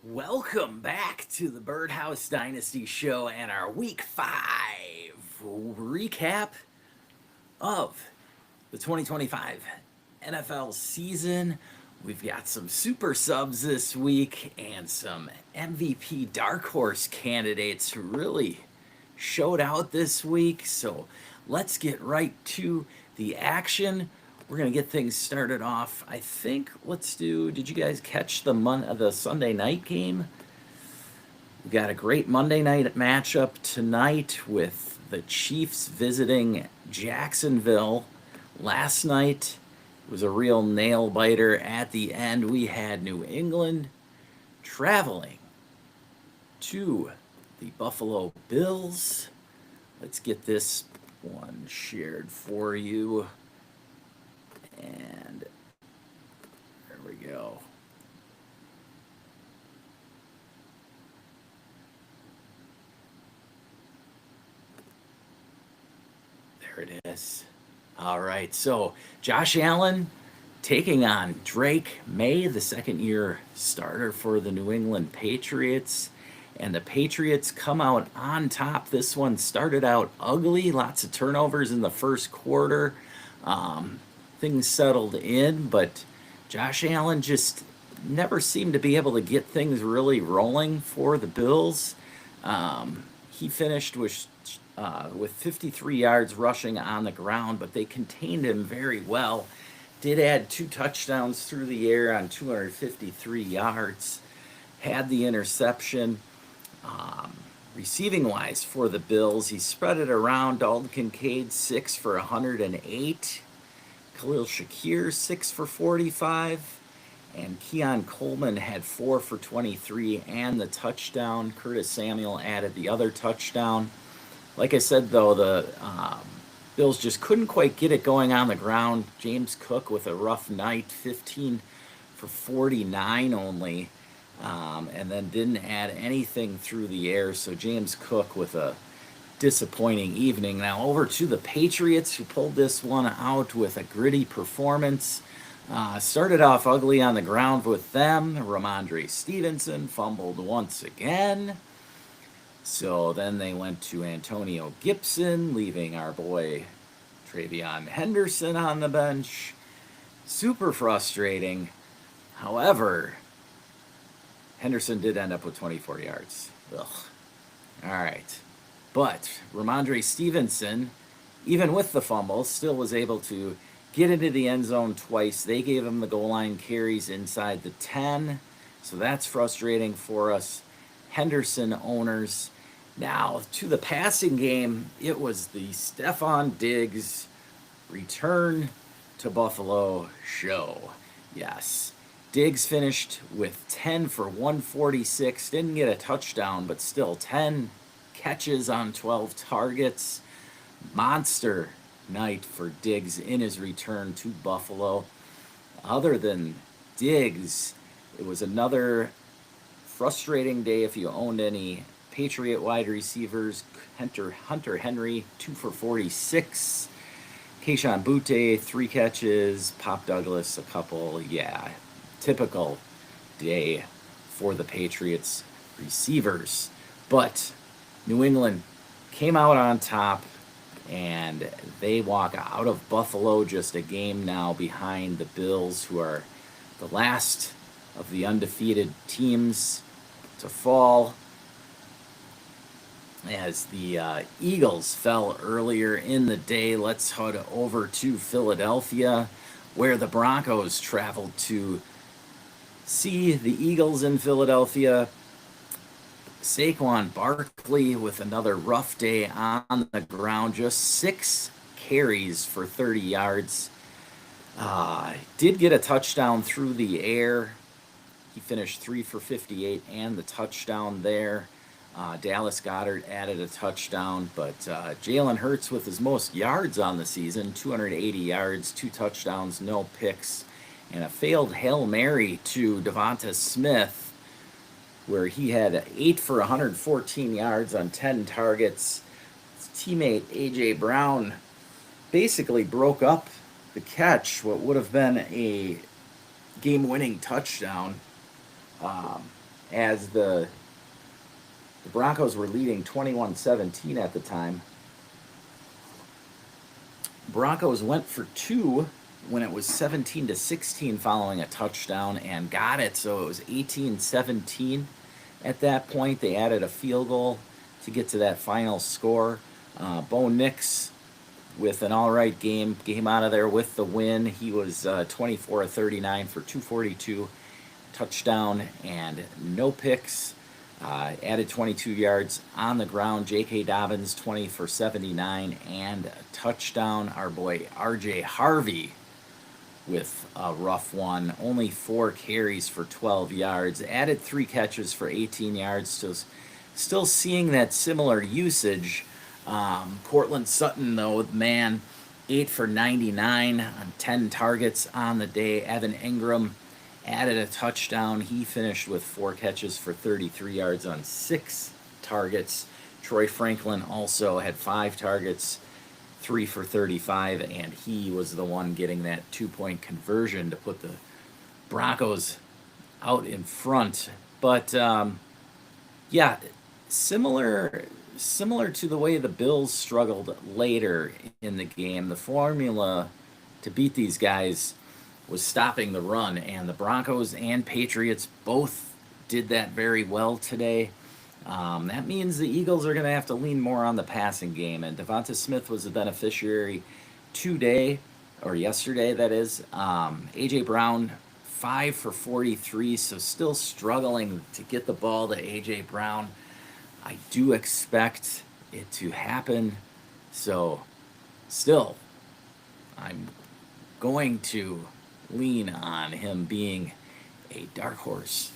Welcome back to the Birdhouse Dynasty Show and our Week 5 recap of the 2025 NFL season. We've got some super subs this week and some MVP dark horse candidates who really showed out this week. So let's get right to the action. We're gonna get things started off. I think let's do. Did you guys catch the Sunday night game? We got a great Monday night matchup tonight with the Chiefs visiting Jacksonville. Last night was a real nail biter. At the end, we had New England traveling to the Buffalo Bills. Let's get this one shared for you. And there we go. There it is. All right. So Josh Allen taking on Drake May, the second-year starter for the New England Patriots. And the Patriots come out on top. This one started out ugly. Lots of turnovers in the first quarter. Things settled in, but Josh Allen just never seemed to be able to get things really rolling for the Bills. He finished with 53 yards rushing on the ground, but they contained him very well. Did add 2 touchdowns through the air on 253 yards. Had the interception. Receiving wise for the Bills, he spread it around. Dalton Kincaid 6 for 108. Khalil Shakir 6 for 45. And Keon Coleman had 4 for 23 and the touchdown. Curtis Samuel added the other touchdown. Like I said, though, the Bills just couldn't quite get it going on the ground. James Cook with a rough night, 15 for 49 only, and then didn't add anything through the air. So James Cook with a disappointing evening. Now over to the Patriots, who pulled this one out with a gritty performance. Started off ugly on the ground with them. Ramondre Stevenson fumbled once again. So then they went to Antonio Gibson, leaving our boy Travion Henderson on the bench. Super frustrating. However, Henderson did end up with 24 yards. Ugh. All right. But Ramondre Stevenson, even with the fumble, still was able to get into the end zone twice. They gave him the goal line carries inside the 10. So that's frustrating for us Henderson owners. Now, to the passing game, it was the Stephon Diggs return to Buffalo show. Yes. Diggs finished with 10 for 146. Didn't get a touchdown, but still 10 catches on 12 targets. Monster night for Diggs in his return to Buffalo. Other than Diggs, it was another frustrating day if you owned any Patriot wide receivers. Hunter Henry, 2 for 46. Kayshon Boutte, 3 catches. Pop Douglas, a couple. Yeah, typical day for the Patriots receivers. But New England came out on top, and they walk out of Buffalo just a game now behind the Bills, who are the last of the undefeated teams to fall, as the Eagles fell earlier in the day. Let's head over to Philadelphia, where the Broncos traveled to see the Eagles in Philadelphia. Saquon Barkley with another rough day on the ground, just 6 carries for 30 yards. Did get a touchdown through the air. He finished 3 for 58 and the touchdown there. Dallas Goedert added a touchdown, but Jalen Hurts with his most yards on the season, 280 yards, 2 touchdowns, no picks, and a failed Hail Mary to Devonta Smith, where he had 8 for 114 yards on 10 targets. His teammate A.J. Brown basically broke up the catch, what would have been a game-winning touchdown. as the Broncos were leading 21-17 at the time. Broncos went for two when it was 17-16 following a touchdown and got it. So it was 18-17 at that point. They added a field goal to get to that final score. Bo Nix with an all right game, came out of there with the win. He was 24 of 39 for 242, touchdown and no picks. Added 22 yards on the ground. J.K. Dobbins 20 for 79 and a touchdown. Our boy R.J. Harvey with a rough one. Only 4 carries for 12 yards. Added 3 catches for 18 yards. Still seeing that similar usage. Cortland Sutton, though, man, 8 for 99 on 10 targets on the day. Evan Ingram added a touchdown. He finished with 4 catches for 33 yards on 6 targets. Troy Franklin also had 5 targets, 3 for 35, and he was the one getting that 2-point conversion to put the Broncos out in front. But yeah, similar to the way the Bills struggled later in the game. The formula to beat these guys was stopping the run, and the Broncos and Patriots both did that very well today. That means the Eagles are going to have to lean more on the passing game, and Devonta Smith was the beneficiary today, or yesterday, that is. A.J. Brown, 5 for 43, so still struggling to get the ball to A.J. Brown. I do expect it to happen, so still, I'm going to lean on him being a dark horse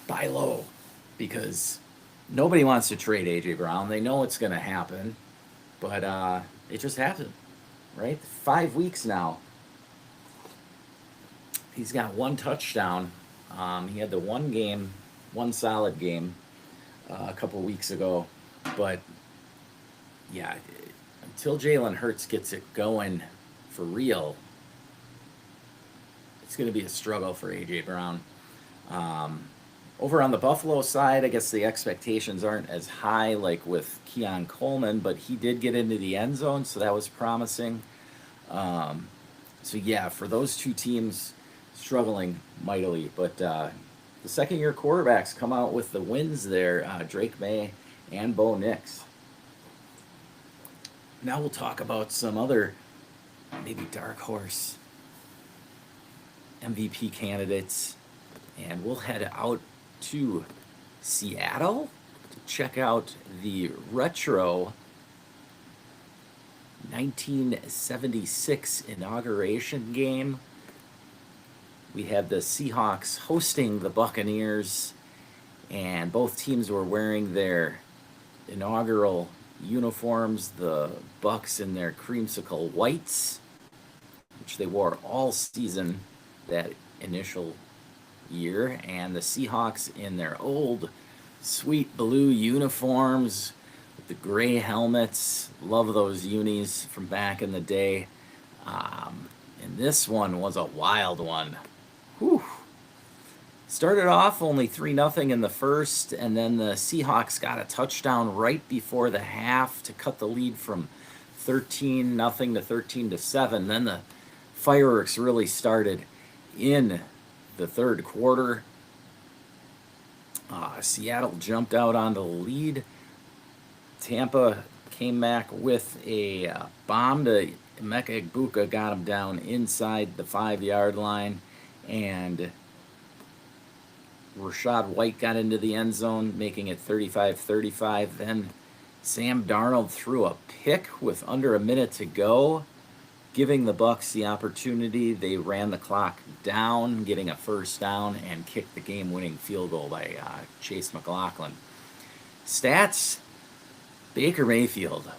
buy low, because nobody wants to trade A.J. Brown. They know it's going to happen, but it just happened, right? 5 weeks now. He's got 1 touchdown. He had the one solid game a couple weeks ago, but yeah, until Jalen Hurts gets it going for real, it's going to be a struggle for A.J. Brown. Over on the Buffalo side, I guess the expectations aren't as high like with Keon Coleman, but he did get into the end zone, so that was promising. So yeah, for those two teams, struggling mightily, but the second-year quarterbacks come out with the wins there, Drake May and Bo Nix. Now we'll talk about some other maybe dark horse MVP candidates, and we'll head out to Seattle to check out the retro 1976 inauguration game. We had the Seahawks hosting the Buccaneers, and both teams were wearing their inaugural uniforms. The Bucs in their creamsicle whites, which they wore all season that initial year, and the Seahawks in their old sweet blue uniforms with the gray helmets. Love those unis from back in the day. And this one was a wild one. Whew. Started off only 3-0 in the first, and then the Seahawks got a touchdown right before the half to cut the lead from 13-0 to 13-7. Then the fireworks really started in the third quarter. Seattle jumped out onto the lead. Tampa came back with a bomb to Emeka Egbuka, got him down inside the 5-yard line, and Rashad White got into the end zone, making it 35-35. Then Sam Darnold threw a pick with under a minute to go, giving the Bucs the opportunity. They ran the clock down, getting a first down, and kicked the game-winning field goal by Chase McLaughlin. Stats: Baker Mayfield,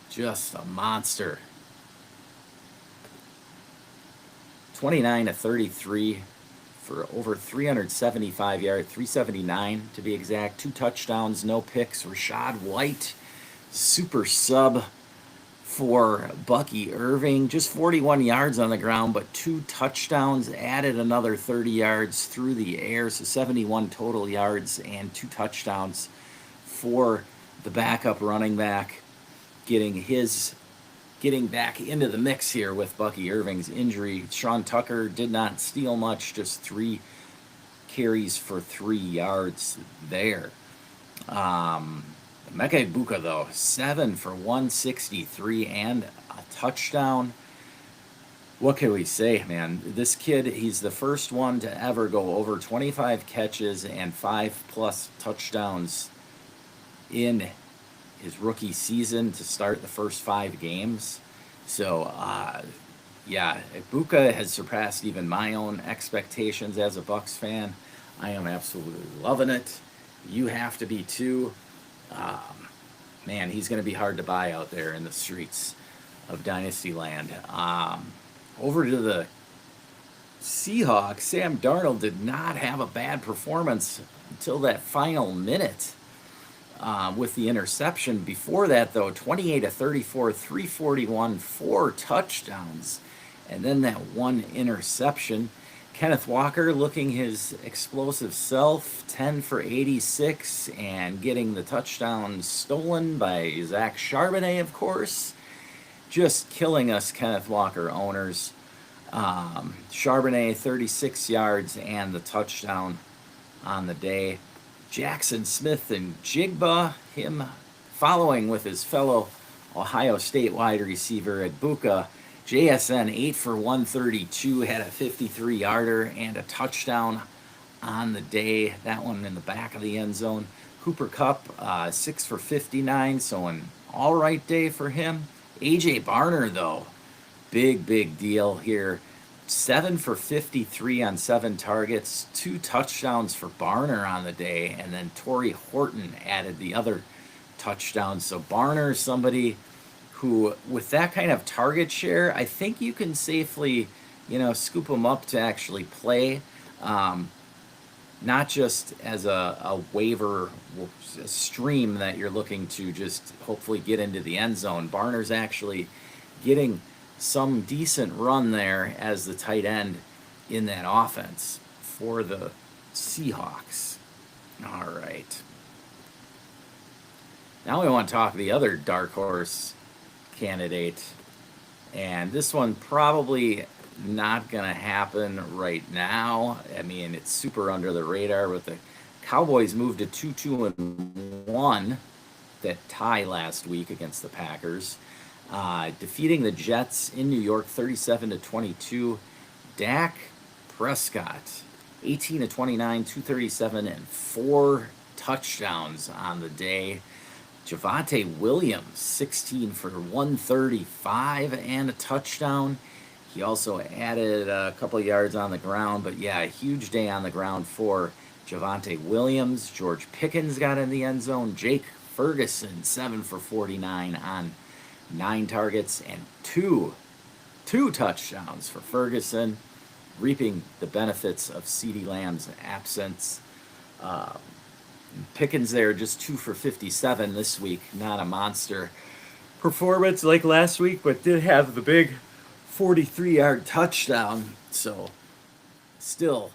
just a monster. 29-33 for over 375 yards, 379 to be exact. 2 touchdowns, no picks. Rashad White, super sub, for Bucky Irving. Just 41 yards on the ground, but 2 touchdowns, added another 30 yards through the air, so 71 total yards and 2 touchdowns for the backup running back, getting back into the mix here with Bucky Irving's injury. Sean Tucker did not steal much, just 3 carries for 3 yards there. Lemke Ibuka, though, 7 for 163 and a touchdown. What can we say, man? This kid, he's the first one to ever go over 25 catches and 5+ touchdowns in his rookie season to start the first 5 games. So, yeah, Ibuka has surpassed even my own expectations as a Bucs fan. I am absolutely loving it. You have to be too. Man, he's going to be hard to buy out there in the streets of Dynasty Land. Over to the Seahawks, Sam Darnold did not have a bad performance until that final minute with the interception. Before that, though, 28 of 34, 341, 4 touchdowns, and then that 1 interception. Kenneth Walker looking his explosive self, 10 for 86, and getting the touchdown stolen by Zach Charbonnet, of course. Just killing us, Kenneth Walker owners. Charbonnet, 36 yards and the touchdown on the day. Jackson Smith and Jigba, him following with his fellow Ohio State wide receiver Ibuka. JSN 8 for 132, had a 53-yarder and a touchdown on the day. That one in the back of the end zone. Cooper Kupp, 6 for 59, so an all right day for him. AJ Barner, though, big deal here. 7 for 53 on 7 targets, 2 touchdowns for Barner on the day, and then Torrey Horton added the other touchdown. So Barner, somebody who, with that kind of target share, I think you can safely, scoop him up to actually play, not just as a waiver stream that you're looking to just hopefully get into the end zone. Barner's actually getting some decent run there as the tight end in that offense for the Seahawks. All right. Now we want to talk the other dark horse candidate, and this one probably not gonna happen right now. I mean, it's super under the radar, but the Cowboys moved to 2-2-1, that tie last week against the Packers, defeating the Jets in New York 37-22. Dak Prescott, 18 29, 237 and 4 touchdowns on the day. Javonte Williams, 16 for 135 and a touchdown. He also added a couple yards on the ground, but yeah, a huge day on the ground for Javonte Williams. George Pickens got in the end zone. Jake Ferguson, 7 for 49 on 9 targets and two touchdowns for Ferguson, reaping the benefits of CeeDee Lamb's absence. Pickens there, just 2 for 57 this week. Not a monster performance like last week, but did have the big 43-yard touchdown. So still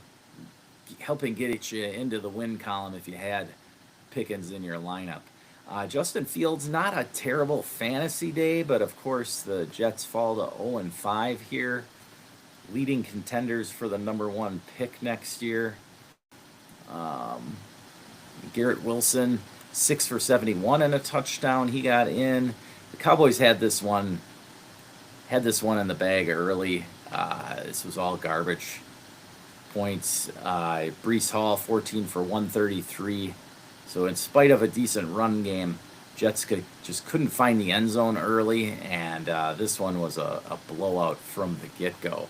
helping get you into the win column if you had Pickens in your lineup. Justin Fields, not a terrible fantasy day, but of course the Jets fall to 0-5 here. Leading contenders for the number 1 pick next year. Garrett Wilson, 6 for 71 and a touchdown. He got in. The Cowboys had this one in the bag early. This was all garbage points. Breece Hall, 14 for 133. So in spite of a decent run game, Jets couldn't find the end zone early, and this one was a blowout from the get-go.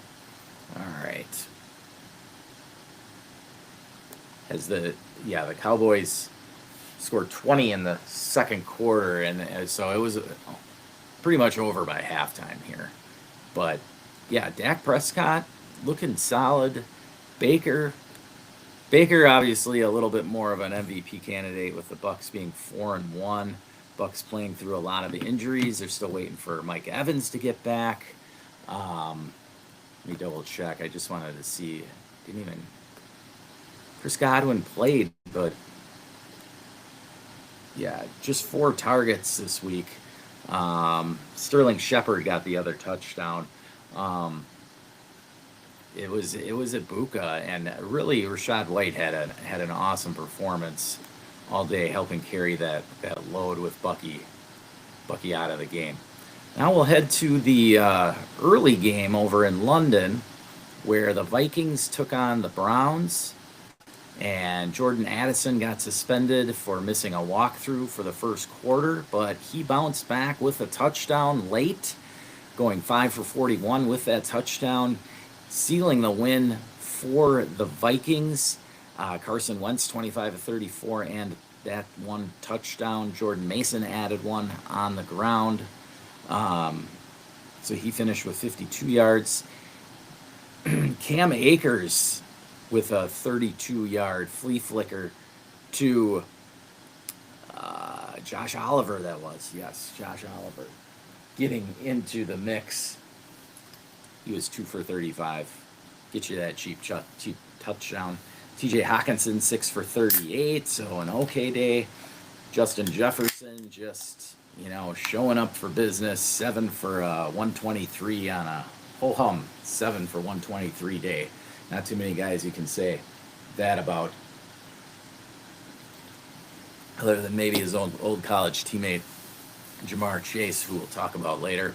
All right. The Cowboys scored 20 in the second quarter, and so it was pretty much over by halftime here. But yeah, Dak Prescott looking solid. Baker obviously a little bit more of an MVP candidate with the Bucs being 4-1, Bucks playing through a lot of injuries. They're still waiting for Mike Evans to get back. Let me double check. I just wanted to see. Chris Godwin played, but yeah, just 4 targets this week. Sterling Shepard got the other touchdown. It was Ibuka, and really Rachaad White had an awesome performance all day, helping carry that load with Bucky out of the game. Now we'll head to the early game over in London, where the Vikings took on the Browns, and Jordan Addison got suspended for missing a walkthrough for the first quarter, but he bounced back with a touchdown late, going 5 for 41 with that touchdown, sealing the win for the Vikings. Carson Wentz 25 of 34 and that one touchdown. Jordan Mason added one on the ground. So he finished with 52 yards. Cam Akers with a 32-yard flea flicker to Josh Oliver, that was. Yes, Josh Oliver getting into the mix. He was 2 for 35. Get you that cheap touchdown. TJ Hawkinson 6 for 38, so an okay day. Justin Jefferson just, showing up for business. 7 for 123 on a ho-hum 7 for 123 day. Not too many guys you can say that about, other than maybe his old college teammate Jamar Chase, who we'll talk about later.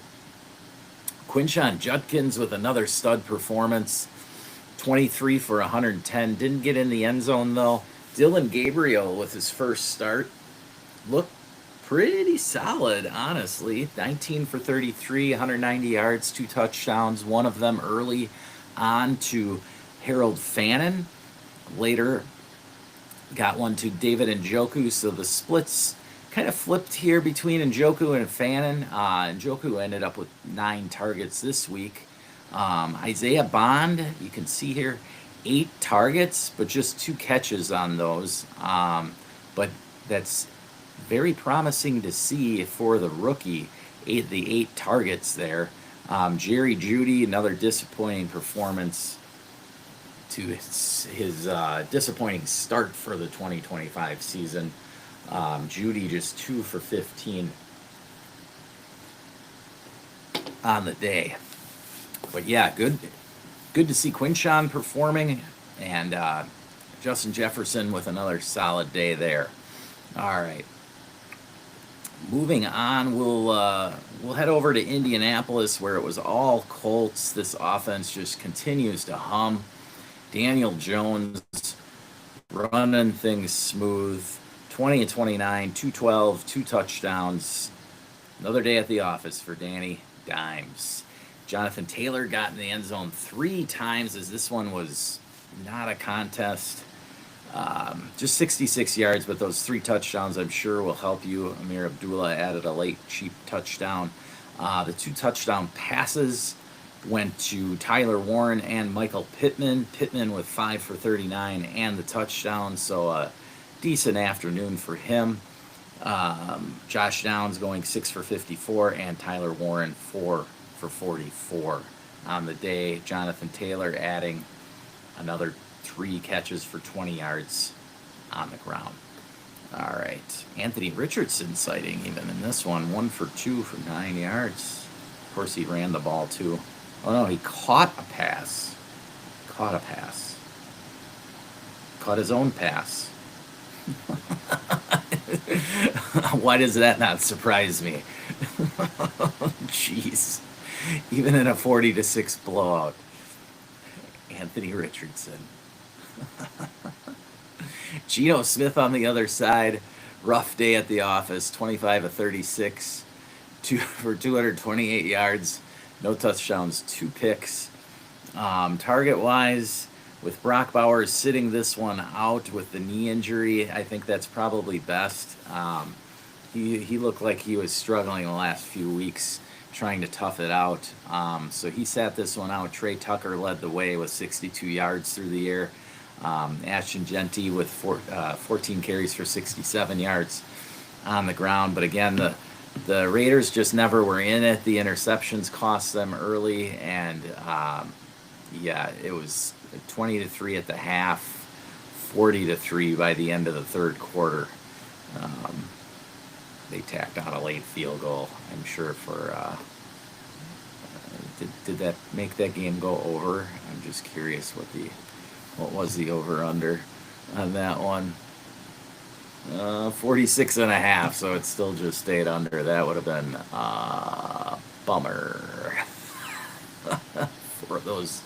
Quinshon Judkins with another stud performance, 23 for 110. Didn't get in the end zone, though. Dylan Gabriel with his first start looked pretty solid, honestly. 19 for 33, 190 yards, 2 touchdowns, one of them early on to Harold Fannin. Later got one to David Njoku, so the splits kind of flipped here between Njoku and Fannin. Njoku ended up with 9 targets this week. Isaiah Bond, you can see here, 8 targets, but just 2 catches on those. But that's very promising to see for the rookie, the 8 targets there. Jerry Jeudy, another disappointing performance to his disappointing start for the 2025 season. Jeudy just 2 for 15 on the day. But yeah, good to see Quinshon performing, and Justin Jefferson with another solid day there. All right. Moving on, we'll head over to Indianapolis, where it was all Colts. This offense just continues to hum. Daniel Jones running things smooth. 20 and 29, 212, 2 touchdowns. Another day at the office for Danny Dimes. Jonathan Taylor got in the end zone 3 times, as this one was not a contest. Just 66 yards, but those 3 touchdowns I'm sure will help you. Amir Abdullah added a late cheap touchdown. The 2 touchdown passes went to Tyler Warren and Michael Pittman. Pittman with 5 for 39 and the touchdown, so a decent afternoon for him. Josh Downs going 6 for 54 and Tyler Warren 4 for 44 on the day. Jonathan Taylor adding another 3 catches for 20 yards on the ground. All right. Anthony Richardson sighting even in this one. 1 for 2 for 9 yards. Of course, he ran the ball too. Oh no, he caught a pass. Caught his own pass. Why does that not surprise me? Jeez. Even in a 40-6 blowout. Anthony Richardson. Geno Smith on the other side. Rough day at the office. 25 of 36. 2 for 228 yards. No touchdowns, 2 picks. Target-wise, with Brock Bowers sitting this one out with the knee injury, I think that's probably best. He looked like he was struggling the last few weeks trying to tough it out. So he sat this one out. Trey Tucker led the way with 62 yards through the air. Ashton Genty with 14 carries for 67 yards. on the ground. But again, the Raiders just never were in it. The interceptions cost them early, and yeah, it was 20-3 at the half, 40-3 by the end of the third quarter. They tacked on a late field goal, I'm sure, for did that make that game go over? I'm just curious what was the over under on that one. 46.5, so it still just stayed under. That would have been bummer for those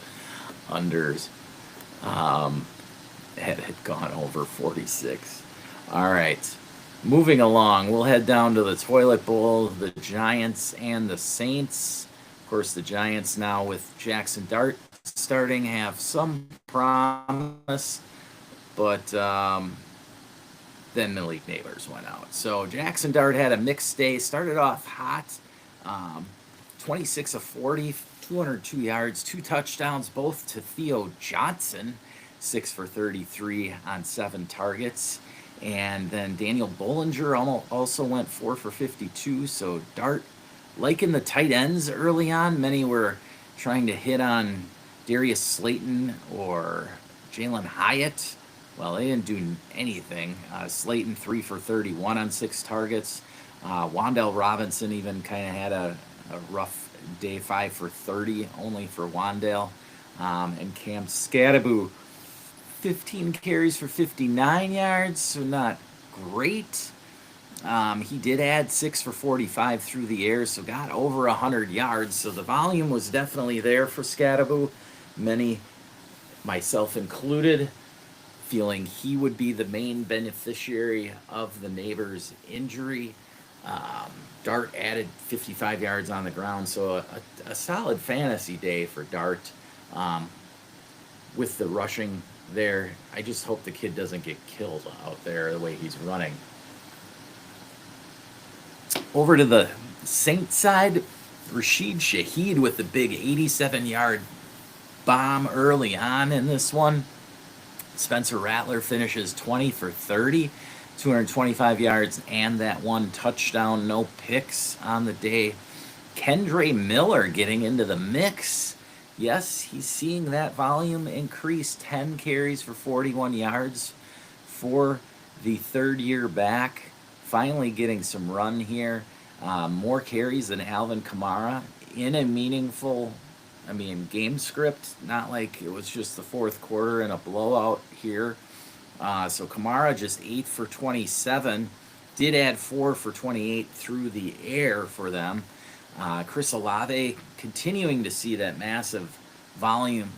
unders. Had gone over 46. All right, moving along, we'll head down to the toilet bowl. The Giants and the Saints. Of course, the Giants now with Jackson Dart starting have some promise, but then Malik Neighbors went out. So Jackson Dart had a mixed day. Started off hot, 26 of 40, 202 yards, 2 touchdowns, both to Theo Johnson, 6 for 33 on 7 targets. And then Daniel Bollinger also went 4 for 52. So Dart, liking the tight ends early on. Many were trying to hit on Darius Slayton or Jalen Hyatt. Well, they didn't do anything. Slayton 3 for 31 on 6 targets. Wan'Dale Robinson even kind of had a rough day, 5 for 30 only for Wan'Dale. And Cam Scattaboo, 15 carries for 59 yards, so not great. He did add 6 for 45 through the air, so got over 100 yards. So the volume was definitely there for Scattaboo. Many, myself included, feeling he would be the main beneficiary of the Neighbors injury. Dart added 55 yards on the ground, so a solid fantasy day for Dart. With the rushing there, I just hope the kid doesn't get killed out there the way he's running. Over to the Saints side, Rashid Shaheed with the big 87-yard bomb early on in this one. Spencer Rattler finishes 20 for 30, 225 yards, and that 1 touchdown, no picks on the day. Kendre Miller getting into the mix. Yes, he's seeing that volume increase, 10 carries for 41 yards for the third-year back. Finally getting some run here. More carries than Alvin Kamara in a meaningful, game script. Not like it was just the fourth quarter and a blowout here. So Kamara just 8 for 27. Did add 4 for 28 through the air for them. Chris Olave continuing to see that massive volumes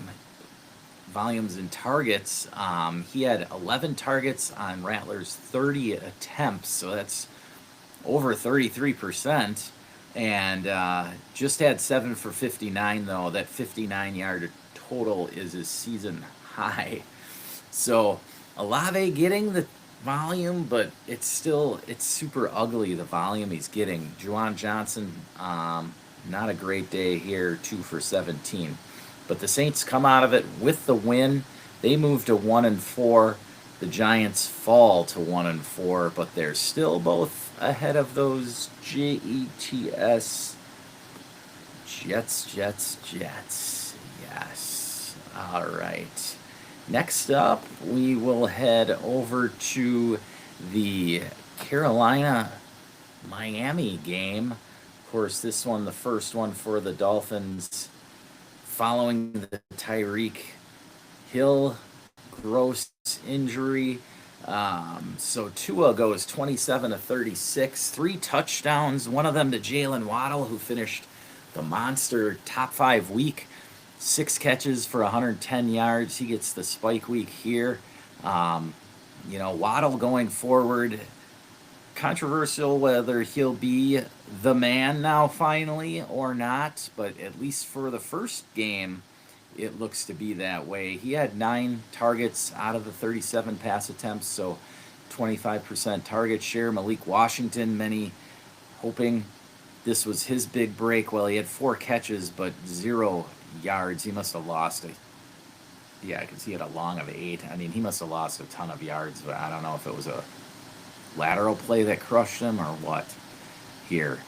in targets. He had 11 targets on Rattler's 30 attempts, so that's over 33%. And just had 7 for 59, though. That 59-yard total is his season high. So Olave getting the volume, but it's super ugly, the volume he's getting. Juwan Johnson, not a great day here, 2 for 17. But the Saints come out of it with the win. They move to 1-4. The Giants fall to 1-4, but they're still both ahead of those Jets. Yes. All right. Next up, we will head over to the Carolina-Miami game. Of course, this one, the first one for the Dolphins, following the Tyreek Hill gross injury. So Tua goes 27 of 36, 3 touchdowns, one of them to Jalen Waddle, who finished the monster top 5 week. 6 catches for 110 yards. He gets the spike week here. Waddle going forward, controversial whether he'll be the man now finally or not, but at least for the first game, it looks to be that way. He had 9 targets out of the 37 pass attempts, so 25% target share. Malik Washington, many hoping this was his big break. Well, he had 4 catches, but 0 yards. He must have lost because he had a long of 8. He must have lost a ton of yards, but I don't know if it was a lateral play that crushed him or what here.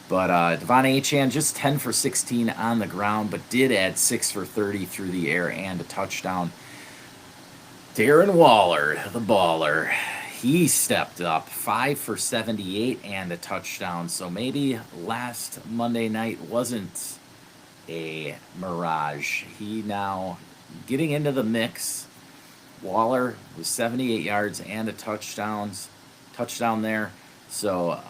But Devon Achane just 10 for 16 on the ground, but did add 6 for 30 through the air and a touchdown. Darren Waller, the baller, he stepped up 5 for 78 and a touchdown. So maybe last Monday night wasn't a mirage. He now getting into the mix. Waller was 78 yards and a touchdown there. So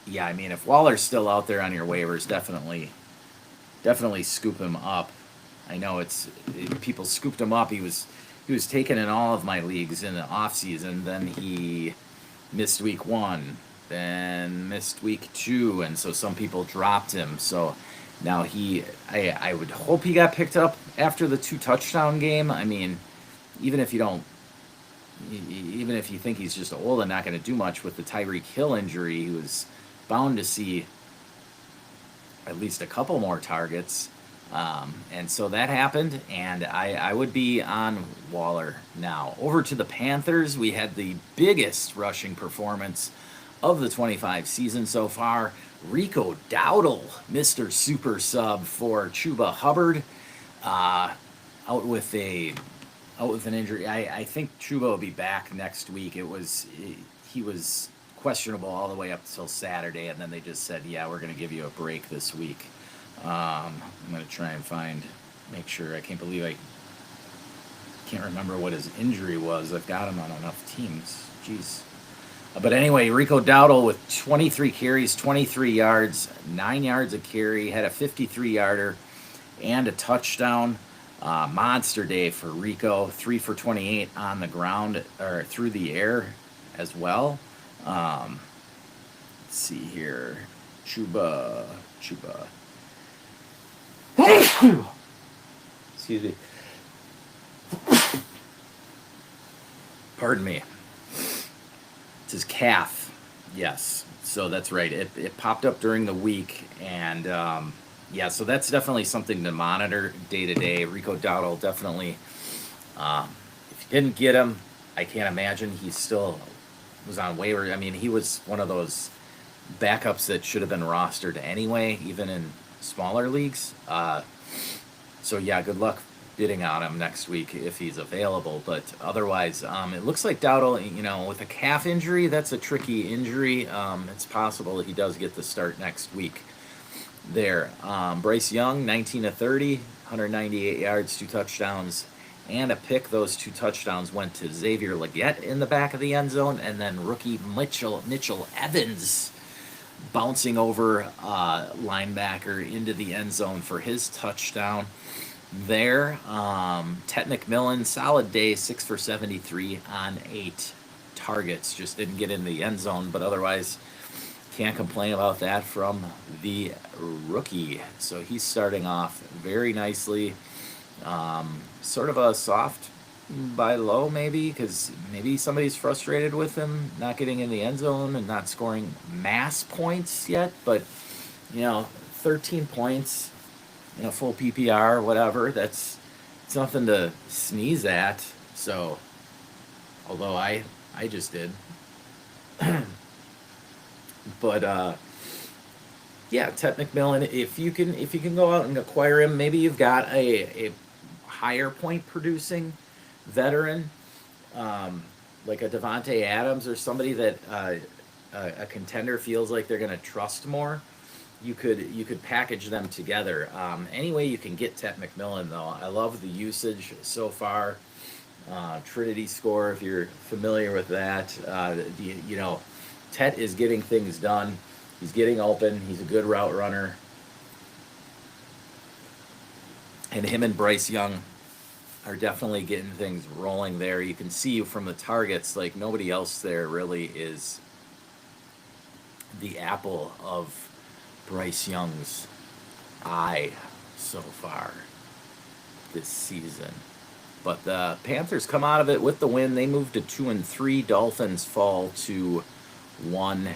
yeah, I mean, if Waller's still out there on your waivers, definitely scoop him up. I know people scooped him up. He was taken in all of my leagues in the offseason. Then he missed week 1, then missed week 2, and so some people dropped him. So now I would hope he got picked up after the 2 touchdown game. I mean, even if you think he's just old and not going to do much with the Tyreek Hill injury, he was bound to see at least a couple more targets. And so that happened, and I would be on Waller now. Over to the Panthers, we had the biggest rushing performance of the 25 season so far. Rico Dowdle, Mr. Super Sub for Chuba Hubbard, out with an injury. I think Chuba will be back next week. He was questionable all the way up till Saturday, and then they just said, yeah, we're going to give you a break this week. I'm going to try and make sure. I can't believe I can't remember what his injury was. I've got him on enough teams. Jeez. But anyway, Rico Dowdle with 23 carries, 23 yards, 9 yards a carry, had a 53-yarder and a touchdown. Monster day for Rico, 3 for 28 on the ground or through the air as well. Let's see here. Chuba. Excuse me. Pardon me. It's his calf. Yes. So that's right. It popped up during the week, and yeah, so that's definitely something to monitor day to day. Rico Dowdle definitely. If you didn't get him, I can't imagine he still was on waiver. I mean, he was one of those backups that should have been rostered anyway, even in smaller leagues. So yeah, good luck bidding on him next week if he's available. But otherwise, it looks like Dowdle, with a calf injury, that's a tricky injury. It's possible that he does get the start next week there. Bryce Young, 19 of 30, 198 yards, 2 touchdowns, and a pick. Those 2 touchdowns went to Xavier Legette in the back of the end zone, and then rookie Mitchell Evans bouncing over linebacker into the end zone for his touchdown there. Tet McMillan, solid day, 6 for 73 on 8 targets. Just didn't get in the end zone, but otherwise can't complain about that from the rookie. So he's starting off very nicely. Sort of a soft buy low maybe, because maybe somebody's frustrated with him not getting in the end zone and not scoring mass points yet. But 13 points in a full PPR, whatever, it's nothing to sneeze at. So although I just did. But yeah, Tet McMillan, if you can go out and acquire him, maybe you've got a higher point producing veteran, like a Devontae Adams or somebody that a contender feels like they're going to trust more. You could package them together. Any way you can get Tet McMillan, though. I love the usage so far. Trinity score, if you're familiar with that. Tet is getting things done. He's getting open. He's a good route runner. And him and Bryce Young are definitely getting things rolling there. You can see from the targets, like nobody else there really is the apple of Bryce Young's eye so far this season. But the Panthers come out of it with the win. They move to 2-3. Dolphins fall to 1-4.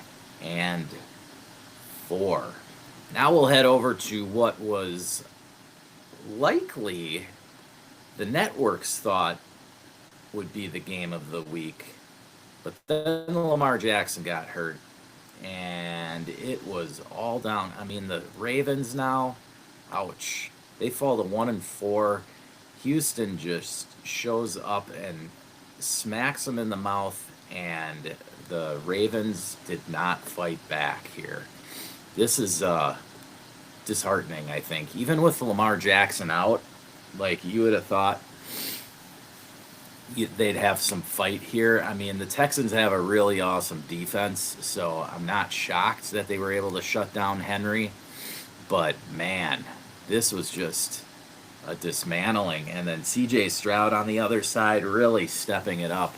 Now we'll head over to what was likely the networks thought would be the game of the week. But then Lamar Jackson got hurt, and it was all down. I mean, the Ravens now, ouch. They fall to 1-4. Houston just shows up and smacks them in the mouth, and the Ravens did not fight back here. This is disheartening, I think. Even with Lamar Jackson out, like you would have thought they'd have some fight here. I mean, the Texans have a really awesome defense, so I'm not shocked that they were able to shut down Henry. But man, this was just a dismantling. And then CJ Stroud on the other side really stepping it up.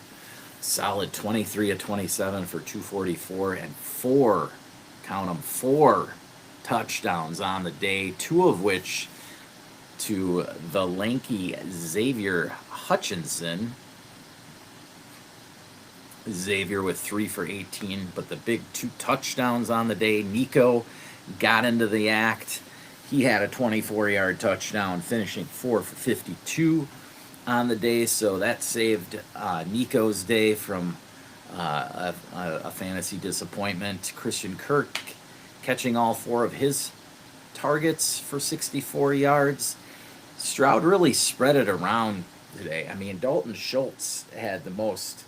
Solid 23 of 27 for 244 and count them, 4 touchdowns on the day, 2 of which to the lanky Xavier Hutchinson. Xavier with 3 for 18, but the big 2 touchdowns on the day. Nico got into the act. He had a 24-yard touchdown, finishing 4 for 52 on the day, so that saved Nico's day from a fantasy disappointment. Christian Kirk catching all 4 of his targets for 64 yards. Stroud really spread it around today. I mean, Dalton Schultz had the most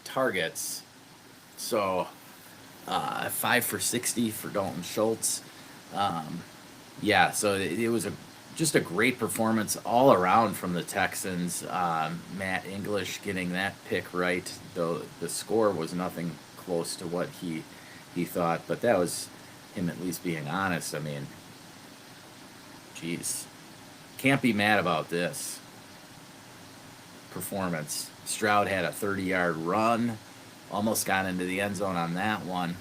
targets, so 5 for 60 for Dalton Schultz. Yeah, so it was just a great performance all around from the Texans. Matt English getting that pick right, though the score was nothing close to what he thought, but that was him at least being honest. I mean, geez, can't be mad about this performance. Stroud had a 30-yard run, almost got into the end zone on that one.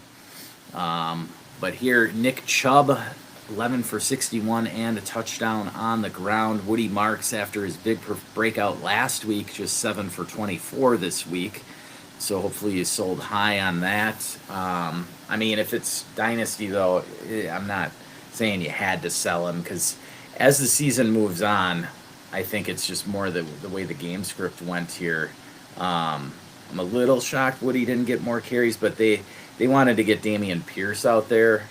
But here, Nick Chubb, 11 for 61 and a touchdown on the ground. Woody Marks, after his big breakout last week, just 7 for 24 this week. So hopefully you sold high on that. I mean, if it's Dynasty, though, I'm not saying you had to sell him, because as the season moves on, I think it's just more the way the game script went here. I'm a little shocked Woody didn't get more carries, but they wanted to get Dameon Pierce out there.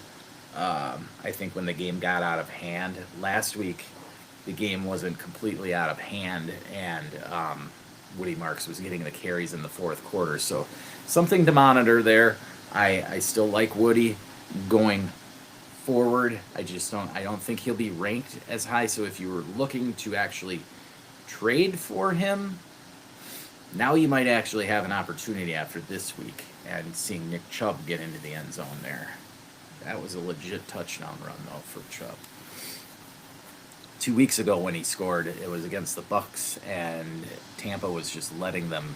I think when the game got out of hand last week, the game wasn't completely out of hand, and Woody Marks was getting the carries in the fourth quarter. So something to monitor there. I still like Woody going forward. I don't think he'll be ranked as high. So if you were looking to actually trade for him, now you might actually have an opportunity after this week and seeing Nick Chubb get into the end zone there. That was a legit touchdown run, though, for Chubb. 2 weeks ago when he scored, it was against the Bucks, and Tampa was just letting them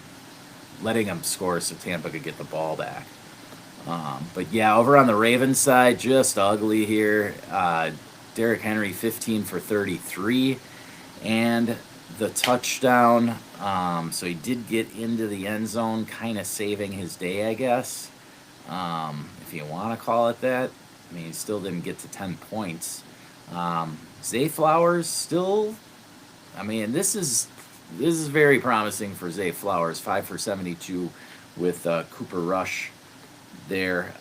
score so Tampa could get the ball back. But yeah, over on the Ravens side, just ugly here. Derrick Henry, 15 for 33, and the touchdown. So he did get into the end zone, kind of saving his day, I guess, if you want to call it that. I mean, he still didn't get to 10 points. Zay Flowers still, I mean, this is very promising for Zay Flowers, 5 for 72 with Cooper Rush there.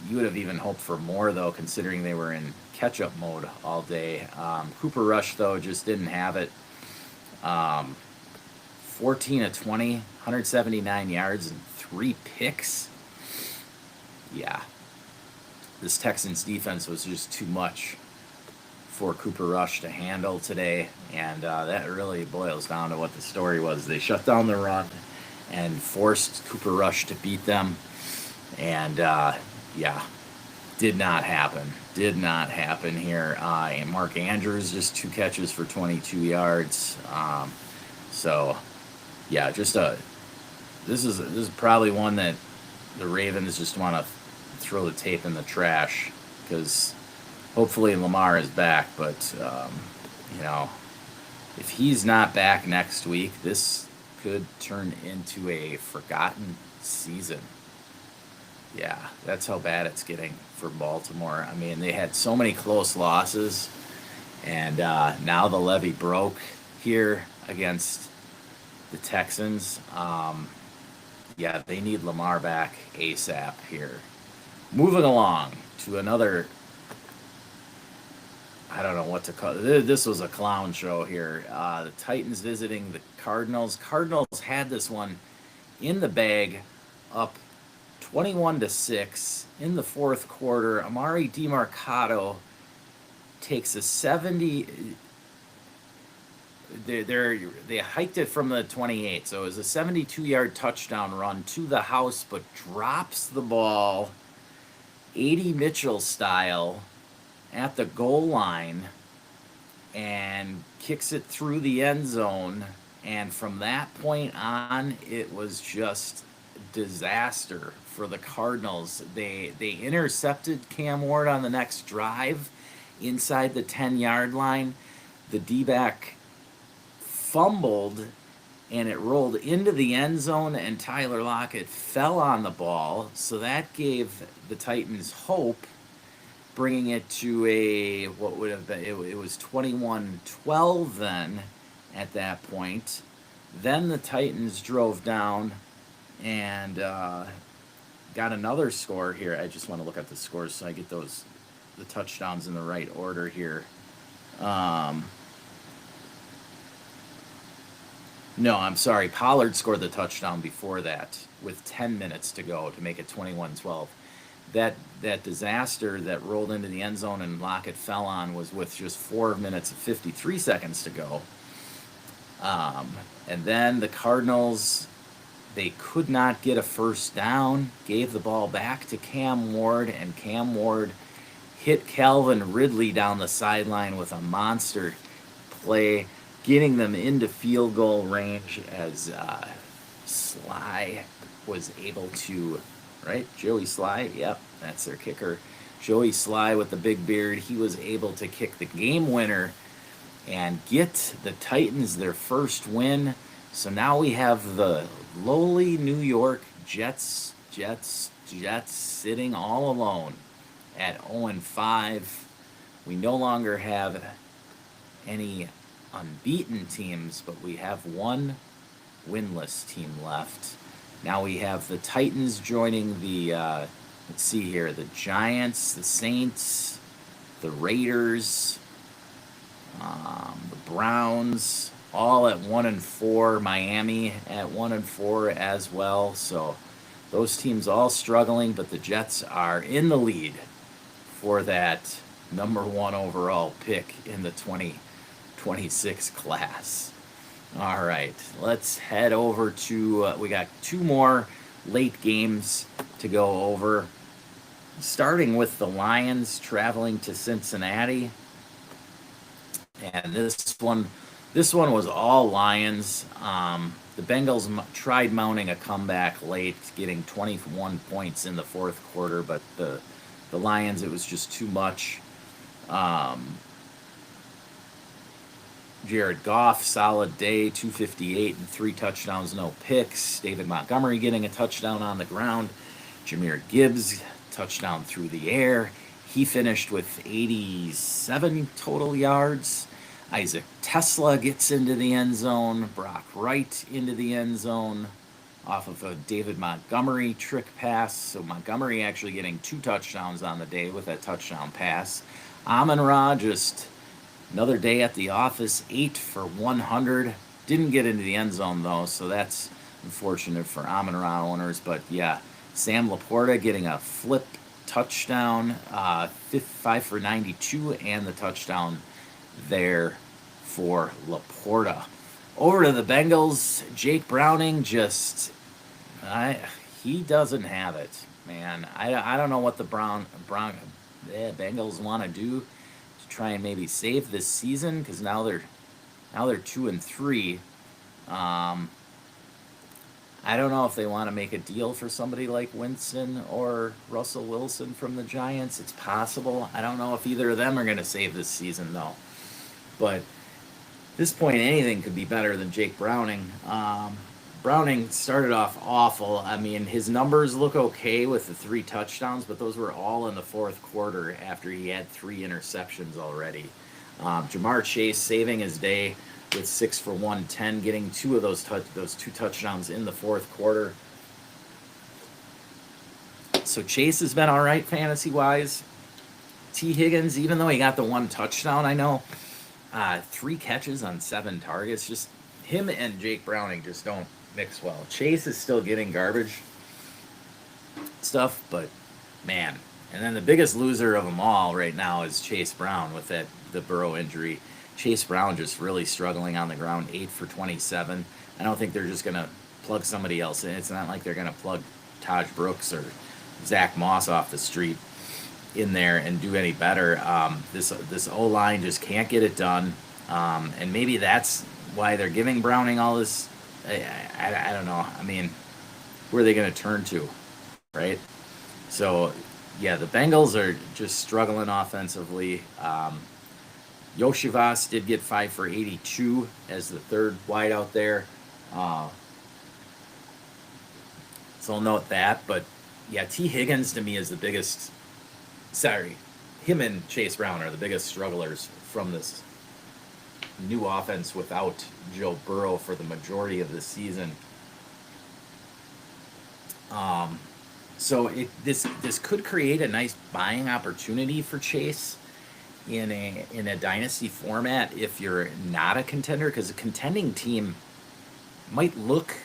You would have even hoped for more, though, considering they were in catch-up mode all day. Cooper Rush, though, just didn't have it. 14 of 20, 179 yards and 3 picks. Yeah. This Texans defense was just too much for Cooper Rush to handle today, and that really boils down to what the story was. They shut down the run and forced Cooper Rush to beat them, and yeah, did not happen. Did not happen here. And Mark Andrews, just 2 catches for 22 yards. So, yeah, just this is probably one that the Ravens just want to throw the tape in the trash, because hopefully Lamar is back, but you know, if he's not back next week, this could turn into a forgotten season. Yeah, that's how bad it's getting for Baltimore. I mean, they had so many close losses, and now the levee broke here against the Texans. yeah, they need Lamar back ASAP here. Moving along to another, I don't know what to call it. This was a clown show here. The Titans visiting the Cardinals. Cardinals had this one in the bag, up 21-6 in the fourth quarter. Amari DiMarcado takes a 70. They hiked it from the 28, so it was a 72-yard touchdown run to the house, but drops the ball, 80 Mitchell style, at the goal line, and kicks it through the end zone. And from that point on, it was just disaster for the Cardinals. They intercepted Cam Ward on the next drive inside the 10-yard line. The D-back fumbled, and it rolled into the end zone, and Tyler Lockett fell on the ball. So that gave the Titans hope, bringing it to a, what would have been, it was 21-12 then at that point. Then the Titans drove down and got another score here. I just want to look at the scores so I get the touchdowns in the right order here. No, I'm sorry. Pollard scored the touchdown before that with 10 minutes to go to make it 21-12. That disaster that rolled into the end zone and Lockett fell on was with just 4 minutes and 53 seconds to go. And then the Cardinals, they could not get a first down, gave the ball back to Cam Ward, and Cam Ward hit Calvin Ridley down the sideline with a monster play, getting them into field goal range as Sly was able to, right? Joey Sly, yep, that's their kicker. Joey Sly with the big beard, he was able to kick the game winner and get the Titans their first win. So now we have the lowly New York Jets sitting all alone at 0-5. We no longer have any unbeaten teams, but we have one winless team left. Now we have the Titans joining the, let's see here, the Giants, the Saints, the Raiders, the Browns, all at 1-4. Miami at 1-4 as well. So those teams all struggling, but the Jets are in the lead for that number one overall pick in the 2026 class. All right, let's head over to, we got two more late games to go over. Starting with the Lions traveling to Cincinnati. And this one was all Lions. The Bengals tried mounting a comeback late, getting 21 points in the fourth quarter, but the Lions, it was just too much. Jared Goff, solid day, 258 and 3 touchdowns, no picks. David Montgomery getting a touchdown on the ground. Jahmyr Gibbs, touchdown through the air. He finished with 87 total yards. Isaac Tesla gets into the end zone. Brock Wright into the end zone off of a David Montgomery trick pass. So Montgomery actually getting 2 touchdowns on the day with that touchdown pass. Amon-Ra just another day at the office, 8 for 100. Didn't get into the end zone, though, so that's unfortunate for Amon-Ra owners. But, yeah, Sam Laporta getting a flip touchdown, 5 for 92, and the touchdown there for Laporta. Over to the Bengals, Jake Browning just, he doesn't have it, man. I don't know what the Bengals want to do to try and maybe save this season, because now they're 2-3. I don't know if they want to make a deal for somebody like Winston or Russell Wilson from the Giants. It's possible. I don't know if either of them are going to save this season, though. But at this point, anything could be better than Jake Browning. Browning started off awful. I mean, his numbers look okay with the 3 touchdowns, but those were all in the fourth quarter after he had 3 interceptions already. Jamar Chase saving his day with 6 for 110, getting 2 of those 2 touchdowns in the fourth quarter. So Chase has been all right fantasy wise. T. Higgins, even though he got the 1 touchdown, I know, 3 catches on 7 targets. Just him and Jake Browning just don't mix well. Chase is still getting garbage stuff, but man. And then the biggest loser of them all right now is Chase Brown with the Burrow injury. Chase Brown just really struggling on the ground, 8 for 27. I don't think they're just going to plug somebody else in. It's not like they're going to plug Taj Brooks or Zach Moss off the street in there and do any better. This O-line just can't get it done. And maybe that's why they're giving Browning all this. I don't know. I mean, where are they going to turn to, right? So, yeah, the Bengals are just struggling offensively. Yoshivas did get 5 for 82 as the third wide out there. So I'll note that. But, yeah, T. Higgins to me is the biggest. Sorry, him and Chase Brown are the biggest strugglers from this new offense without Joe Burrow for the majority of the season. So this could create a nice buying opportunity for Chase in a dynasty format if you're not a contender, because a contending team might look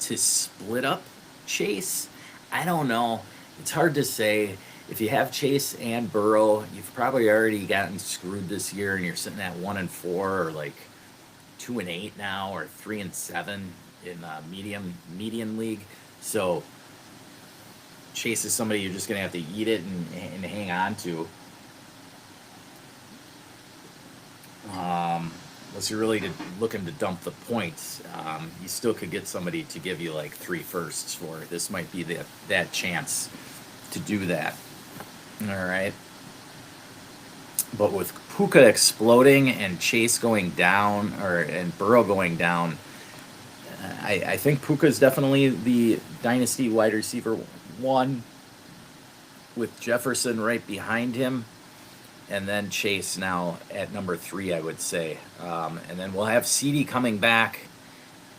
to split up Chase. I don't know. It's hard to say. If you have Chase and Burrow, you've probably already gotten screwed this year, and you're sitting at 1-4, or like 2-8 now, or 3-7 in median league. So Chase is somebody you're just gonna have to eat it and hang on to. Unless you're really looking to dump the points, you still could get somebody to give you like 3 firsts for it. This might be that chance to do that. All right. But with Puka exploding and Chase going down, and Burrow going down, I think Puka is definitely the dynasty wide receiver 1, with Jefferson right behind him, and then Chase now at number 3, I would say. And then we'll have CD coming back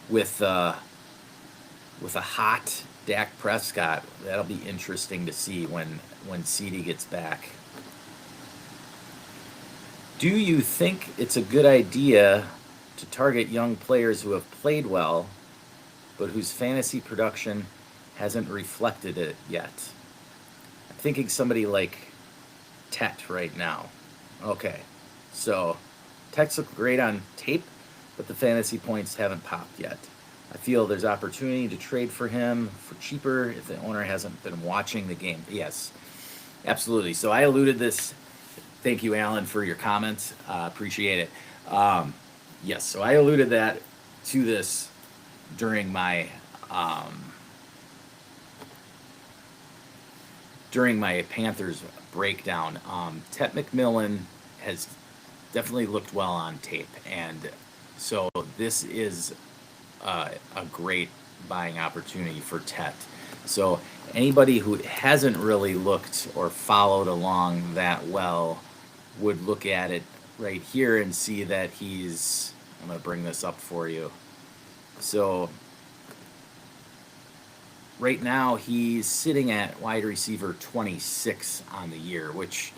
with a hot Dak Prescott. That'll be interesting to see when CD gets back. Do you think it's a good idea to target young players who have played well, but whose fantasy production hasn't reflected it yet? I'm thinking somebody like Tet right now. Okay, so Tet's look great on tape, but the fantasy points haven't popped yet. I feel there's opportunity to trade for him for cheaper if the owner hasn't been watching the game. Yes, absolutely. So I alluded this. Thank you, Alan, for your comments. Appreciate it. Yes, so I alluded to this during my Panthers breakdown. Tet McMillan has definitely looked well on tape, and so this is a great buying opportunity for Tet. So anybody who hasn't really looked or followed along that well would look at it right here and see that I'm going to bring this up for you. So right now he's sitting at wide receiver 26 on the year, which,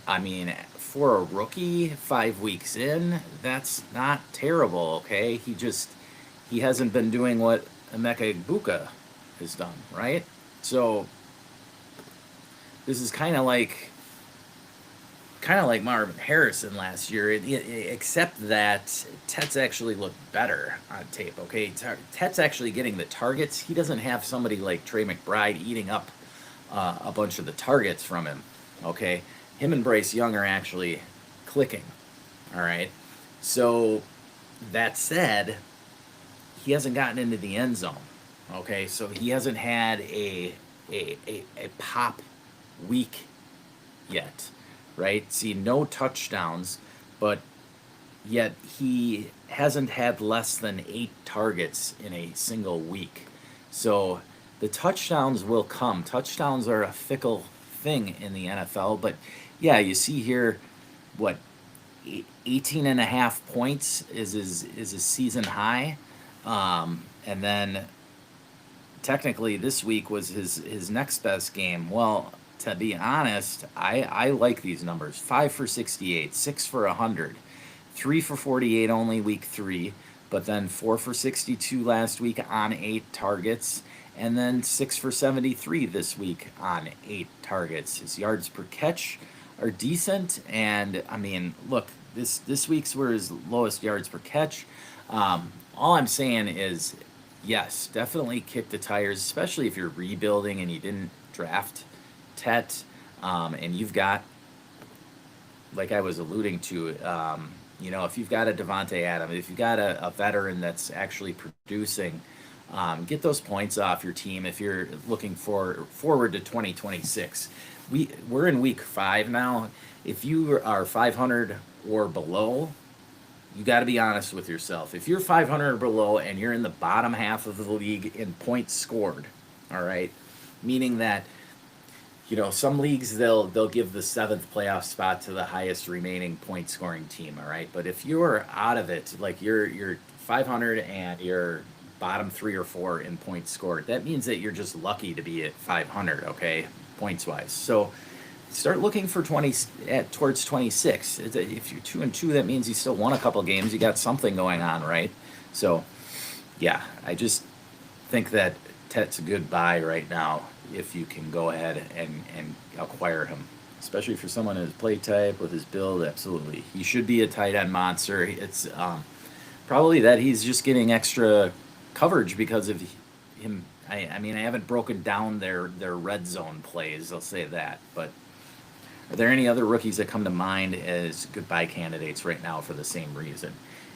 I mean, for a rookie 5 weeks in, that's not terrible, okay? He hasn't been doing what Emeka Egbuka has done, right? So this is kind of like Marvin Harrison last year, except that Tet's actually looked better on tape, okay? Tet's actually getting the targets. He doesn't have somebody like Trey McBride eating up a bunch of the targets from him, okay? Him and Bryce Young are actually clicking, all right? So that said, he hasn't gotten into the end zone, okay? So he hasn't had a pop week yet, right? See, no touchdowns, but yet he hasn't had less than 8 targets in a single week. So the touchdowns will come. Touchdowns are a fickle thing in the NFL, but yeah, you see here, 18.5 points is his season high. And then technically this week was his next best game. Well, to be honest, I like these numbers: 5 for 68, 6 for 100, 3 for 48 only week 3, but then 4 for 62 last week on 8 targets, and then 6 for 73 this week on 8 targets. His yards per catch are decent, and I mean, look, this week's were his lowest yards per catch. All I'm saying is, yes, definitely kick the tires, especially if you're rebuilding and you didn't draft Tet, and you've got, like I was alluding to, if you've got a Devontae Adams, if you've got a veteran that's actually producing, get those points off your team if you're looking forward to 2026. We're in week 5 now. If you are 500 or below, you got to be honest with yourself. If you're 500 or below and you're in the bottom half of the league in points scored, all right, meaning that some leagues they'll give the 7th playoff spot to the highest remaining point scoring team, all right? But if you're out of it, like you're 500 and you're bottom 3 or 4 in points scored, that means that you're just lucky to be at 500, okay, points wise. So start looking for towards 26. If you're 2-2, that means you still won a couple games. You got something going on, right? So yeah, I just think that Tet's a good buy right now if you can go ahead and acquire him, especially for someone in his play type with his build. Absolutely, he should be a tight end monster. It's probably that he's just getting extra coverage because of him. I mean, I haven't broken down their red zone plays, I'll say that. But are there any other rookies that come to mind as good buy candidates right now for the same reason?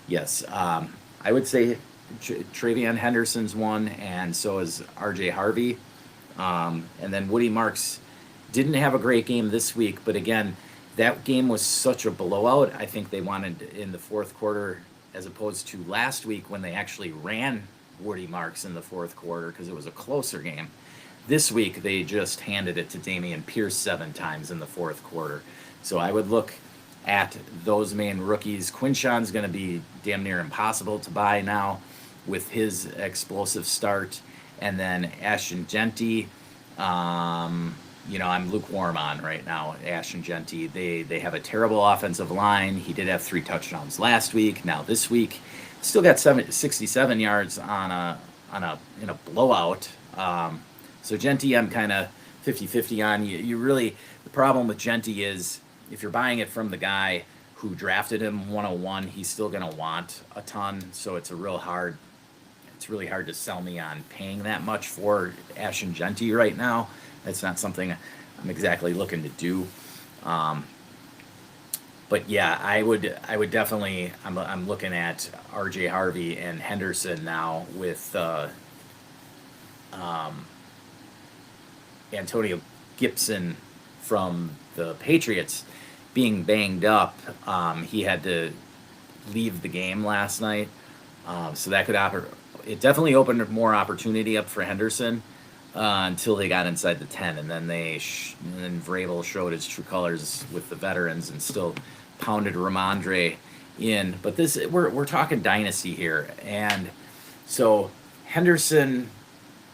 Yes, I would say Travion Henderson's one, and so is R.J. Harvey. And then Woody Marks didn't have a great game this week, but again, that game was such a blowout. I think they wanted in the fourth quarter, as opposed to last week when they actually ran Woody Marks in the fourth quarter because it was a closer game. This week, they just handed it to Dameon Pierce 7 times in the fourth quarter. So I would look at those main rookies. Quinshawn's going to be damn near impossible to buy now with his explosive start. And then Ashton Genty, I'm lukewarm on right now. Ashton Genty, they have a terrible offensive line. He did have 3 touchdowns last week. Now this week, still got 67 yards in a blowout. So Genty, I'm kind of 50-50 on. You really, the problem with Genty is if you're buying it from the guy who drafted him 101, he's still going to want a ton. So it's really hard to sell me on paying that much for Ashton Genty right now. That's not something I'm exactly looking to do. But yeah, I would definitely. I'm looking at R.J. Harvey and Henderson now with Antonio Gibson from the Patriots being banged up. He had to leave the game last night, so that could it definitely opened more opportunity up for Henderson until they got inside the 10, and then then Vrabel showed his true colors with the veterans and still pounded Ramondre in. But we're talking dynasty here, and so Henderson,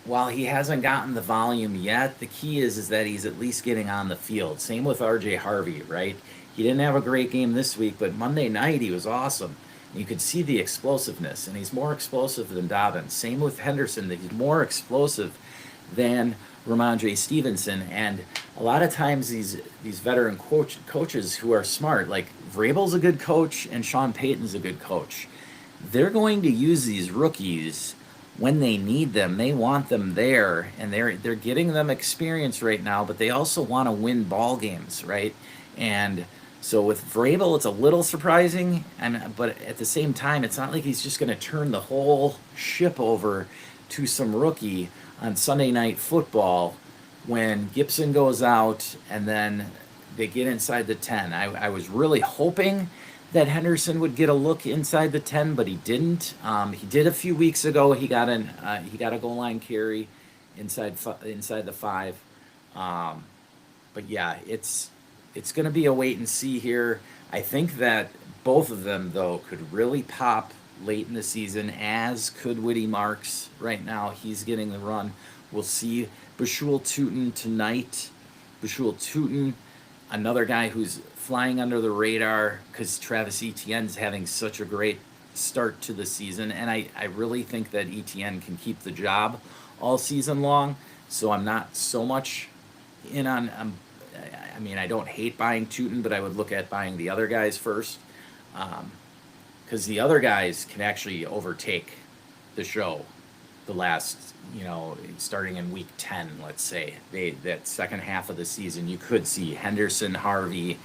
while he hasn't gotten the volume yet, the key is that he's at least getting on the field. Same with R.J. Harvey, right? He didn't have a great game this week, but Monday night he was awesome. You could see the explosiveness, and he's more explosive than Dobbins. Same with Henderson, that he's more explosive than Ramondre Stevenson. And a lot of times these veteran coaches who are smart, like Vrabel's a good coach and Sean Payton's a good coach, they're going to use these rookies when they need them. They want them there, and they're getting them experience right now, but they also want to win ball games, right? And so with Vrabel, it's a little surprising, but at the same time, it's not like he's just going to turn the whole ship over to some rookie on Sunday Night Football when Gibson goes out and then they get inside the 10. I was really hoping that Henderson would get a look inside the 10, but he didn't. He did a few weeks ago. He got a goal line carry inside the 5. But yeah, it's going to be a wait and see here. I think that both of them though could really pop late in the season, as could Whitty Marks. Right now, he's getting the run. We'll see Bashul Tootin tonight. Bashul Tootin, another guy who's flying under the radar because Travis Etienne's having such a great start to the season, and I really think that Etienne can keep the job all season long. So I'm not so much in on. I mean, I don't hate buying Tootin, but I would look at buying the other guys first, because the other guys can actually overtake the show. The last, starting in week 10, let's say, that second half of the season, you could see Henderson, Harvey,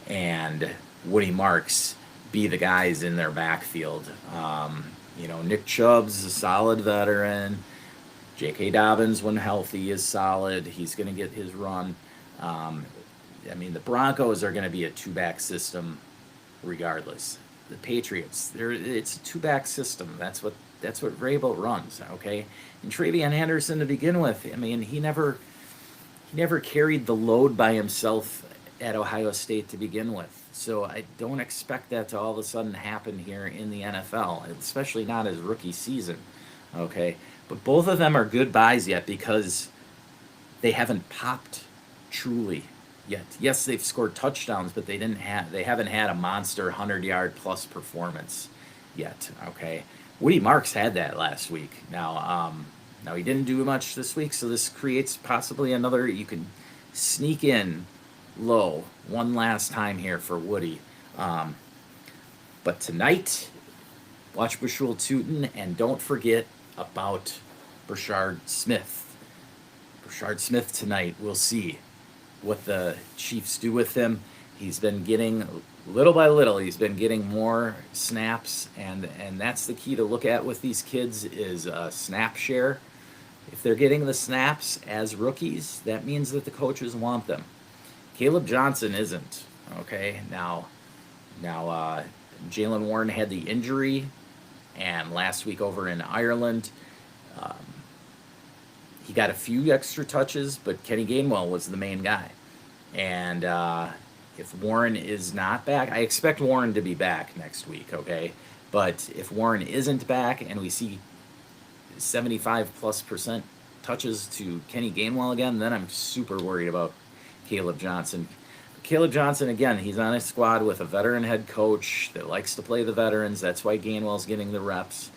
and Woody Marks be the guys in their backfield. Nick Chubb's a solid veteran. J.K. Dobbins, when healthy, is solid. He's going to get his run. The Broncos are going to be a two-back system regardless. The Patriots, it's a two-back system. That's what Vrabel runs, okay? And Travion Henderson, to begin with, he never carried the load by himself at Ohio State to begin with. So I don't expect that to all of a sudden happen here in the NFL, especially not his rookie season, okay? But both of them are good buys yet because they haven't popped truly yet. Yes, they've scored touchdowns, but they haven't had a monster 100-yard plus performance yet, okay? Woody Marks had that last week. Now he didn't do much this week, so this creates possibly another. You can sneak in low one last time here for Woody. But tonight, watch Bashul Tootin, and don't forget about Brashard Smith. Brashard Smith tonight. We'll see what the Chiefs do with him. He's been getting, little by little, he's been getting more snaps, and that's the key to look at with these kids is snap share. If they're getting the snaps as rookies, that means that the coaches want them. Caleb Johnson isn't, okay? Now Jalen Warren had the injury, and last week over in Ireland, he got a few extra touches, but Kenny Gainwell was the main guy. And if Warren is not back, I expect Warren to be back next week, okay? But if Warren isn't back and we see 75+% touches to Kenny Gainwell again, then I'm super worried about Caleb Johnson. Caleb Johnson, again, he's on a squad with a veteran head coach that likes to play the veterans. That's why Gainwell's getting the reps.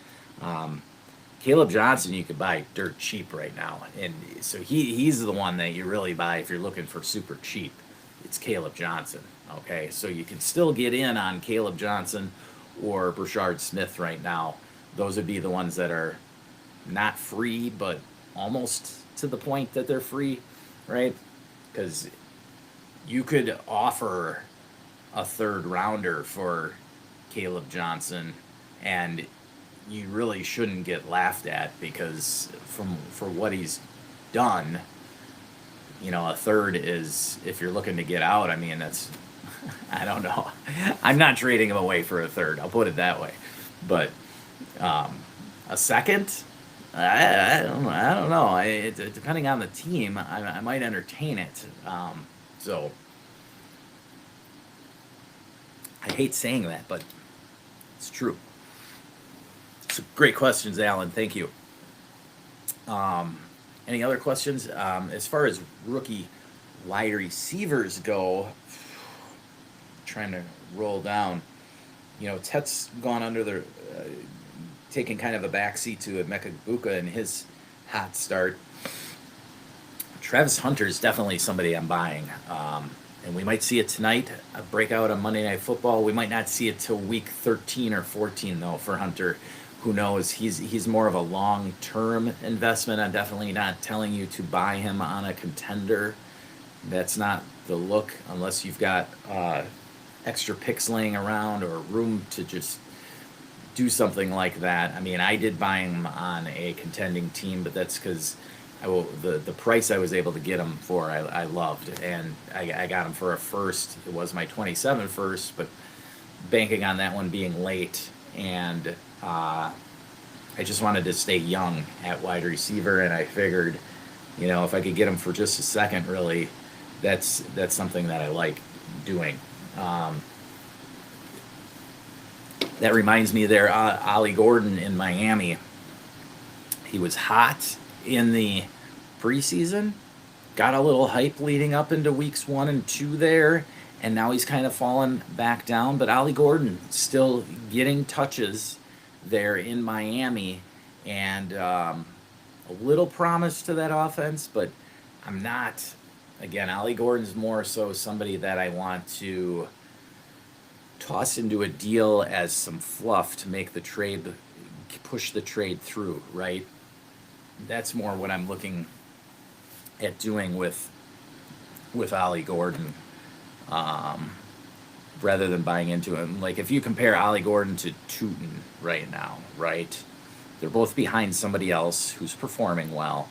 Caleb Johnson you could buy dirt cheap right now. And so he's the one that you really buy if you're looking for super cheap. It's Caleb Johnson, okay? So you can still get in on Caleb Johnson or Brashard Smith right now. Those would be the ones that are not free, but almost to the point that they're free, right? Because you could offer a third rounder for Caleb Johnson, and you really shouldn't get laughed at because for what he's done, a third is, if you're looking to get out, that's, I don't know. I'm not trading him away for a third, I'll put it that way. But a second, I don't know. Depending on the team, I might entertain it. So I hate saying that, but it's true. So great questions, Alan. Thank you. Any other questions? As far as rookie wide receivers go, trying to roll down. Tet's gone under the, taking kind of a backseat to Emeka Egbuka in his hot start. Travis Hunter is definitely somebody I'm buying. And we might see it tonight, a breakout on Monday Night Football. We might not see it till week 13 or 14, though, for Hunter. Who knows? He's more of a long-term investment. I'm definitely not telling you to buy him on a contender. That's not the look unless you've got extra picks laying around or room to just do something like that. I did buy him on a contending team, but that's because the price I was able to get him for, I loved, and I got him for a first. It was my 27 first, but banking on that one being late, and I just wanted to stay young at wide receiver, and I figured, if I could get him for just a second, really, that's something that I like doing. That reminds me there, Ollie Gordon in Miami. He was hot in the preseason, got a little hype leading up into weeks 1 and 2 there, and now he's kind of fallen back down. But Ollie Gordon still getting touches there in Miami, and a little promise to that offense, but I'm not. Again, Ollie Gordon's more so somebody that I want to toss into a deal as some fluff to make the trade, push the trade through, right? That's more what I'm looking at doing with Ollie Gordon, rather than buying into him. Like if you compare Ollie Gordon to Tootin right now, right? They're both behind somebody else who's performing well.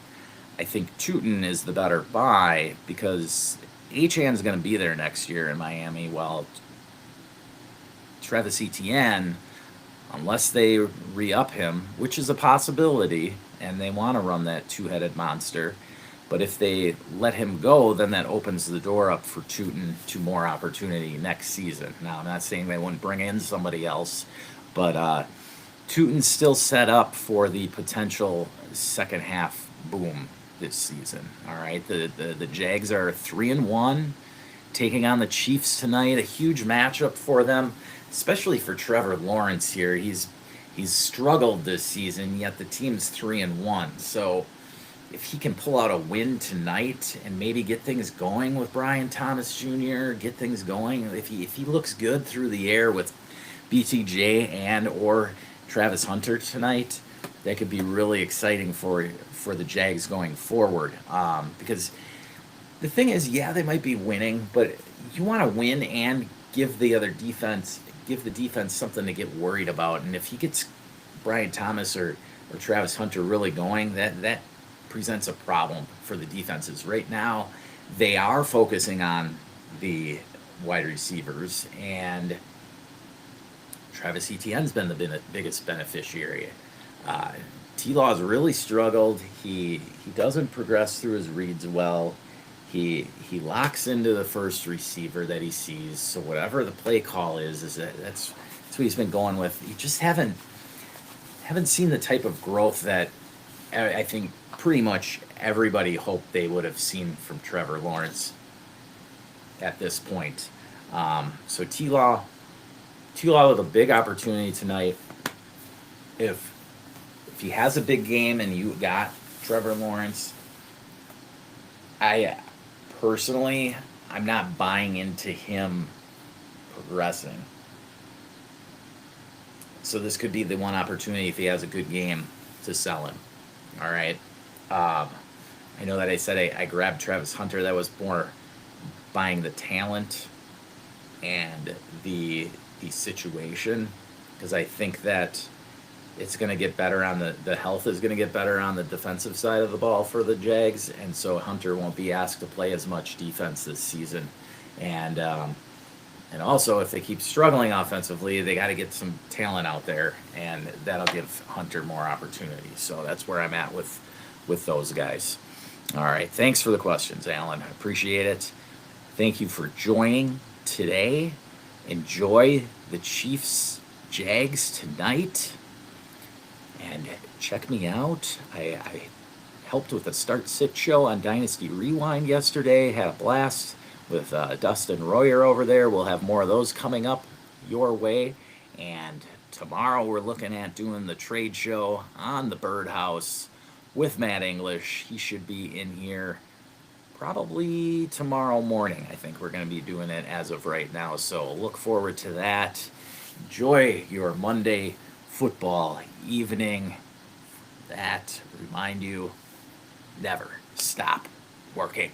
I think Tootin is the better buy because Achan's going to be there next year in Miami, while Travis Etienne, unless they re-up him, which is a possibility, and they want to run that two-headed monster. But if they let him go, then that opens the door up for Tootin to more opportunity next season. Now, I'm not saying they wouldn't bring in somebody else, but Tootin's still set up for the potential second half boom this season. All right, the Jags are 3-1, taking on the Chiefs tonight. A huge matchup for them, especially for Trevor Lawrence here. He's struggled this season, yet the team's 3-1. So if he can pull out a win tonight and maybe get things going with Brian Thomas Jr., get things going, if he looks good through the air with BTJ and or Travis Hunter tonight, that could be really exciting for the Jags going forward. Because the thing is, yeah, they might be winning, but you want to win and give the defense something to get worried about. And if he gets Brian Thomas or Travis Hunter really going, that presents a problem for the defenses. Right now, they are focusing on the wide receivers, and Travis Etienne's been the biggest beneficiary. T-Law's really struggled. He doesn't progress through his reads well. He locks into the first receiver that he sees. So whatever the play call is that's what he's been going with. You just haven't seen the type of growth that I think pretty much everybody hoped they would have seen from Trevor Lawrence at this point. So T-Law with a big opportunity tonight. If he has a big game and you got Trevor Lawrence, I'm not buying into him progressing. So this could be the one opportunity if he has a good game to sell him. All right. I know that I said I grabbed Travis Hunter. That was more buying the talent and the situation, because I think that it's going to get better on the health is going to get better on the defensive side of the ball for the Jags, and so Hunter won't be asked to play as much defense this season. And also, if they keep struggling offensively, they got to get some talent out there, and that'll give Hunter more opportunity. So that's where I'm at with those guys. All right, thanks for the questions, Alan. I appreciate it. Thank you for joining today. Enjoy the Chiefs-Jags tonight. And check me out. I helped with a start-sit show on Dynasty Rewind yesterday. Had a blast with Dustin Royer over there. We'll have more of those coming up your way. And tomorrow we're looking at doing the trade show on the Birdhouse with Matt English. He should be in here probably tomorrow morning. I think we're going to be doing it as of right now. So look forward to that. Enjoy your Monday football evening. That remind you, never stop working.